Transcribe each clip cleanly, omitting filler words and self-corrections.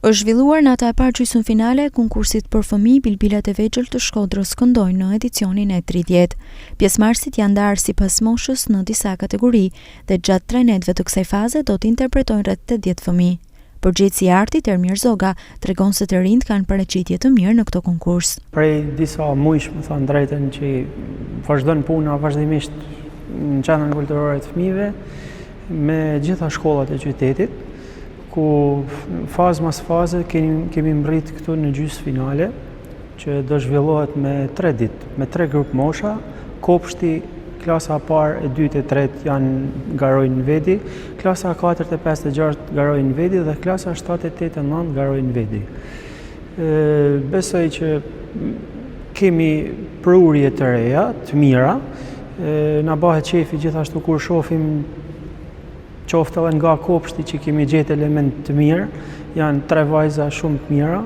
Është zhvilluar nata e parë gjysmëfinale e konkursit për fëmijë Bilbilat e vegjël të Shkodrës këndojnë në edicionin e 30. Pjesëmarrësit janë ndarë sipas moshës në disa kategori dhe gjatë 3 netëve të kësaj faze do të interpretojnë rreth 80 fëmijë. Përgjegjësi i artit Ermir Zoga tregon se të rinjt kanë paraqitje të mirë në këtë konkurs. Prej disa muajsh, më thënë drejtën, që vazhdon puna vazhdimisht në qendrën kulturore të fëmijëve me gjitha shkollat e qytetit, ku fazë mas faze kemi mbrit këtu në gjysmëfinale, që do zhvillohet me 3 ditë, me 3 grup mosha. Kopshti, klasa parë, e dytë e tretë janë garojnë në vedi, klasa 4 e 5 e 6 garojnë në vedi dhe klasa 7 e 8 e 9 garojnë në vedi. Besoj që kemi prurje të reja, të mira, na bëhet qefi gjithashtu kur shohim qoftë edhe nga kopshti që kemi gjetë element të mirë, janë 3 vajza shumë të mira,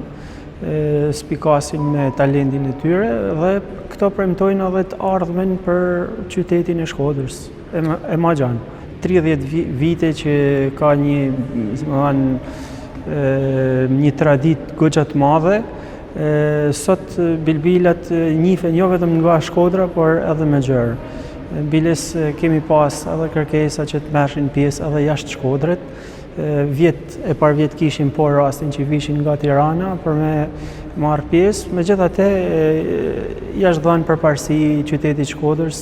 spikasin me talentin e tyre dhe këto premtojnë edhe të ardhmen për qytetin e Shkodrës, e Magjan. 30 vite që ka një traditë goxha të madhe, sot Bilbilat njihen jo vetëm nga Shkodra, por edhe me gjërë. Biles kemi pas edhe kërkesa që të merreshin pjesë edhe jashtë Shkodrës. E par vjet kishim por rastin që vishin nga Tirana për me marrë pjesë, megjithatë jashtë dhanë përparësi qytetit Shkodrës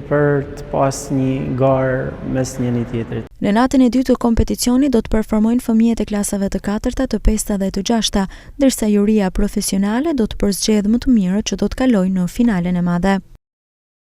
për të pas një garë mes njëri tjetrit. Në natën e dytë të kompeticionit do të performojnë fëmijët e klasave të 4-ta, të 5-ta dhe të 6-ta, ndërsa juria profesionale do të përzgjedhë më të mirët që do të kalojnë në finalen e madhe.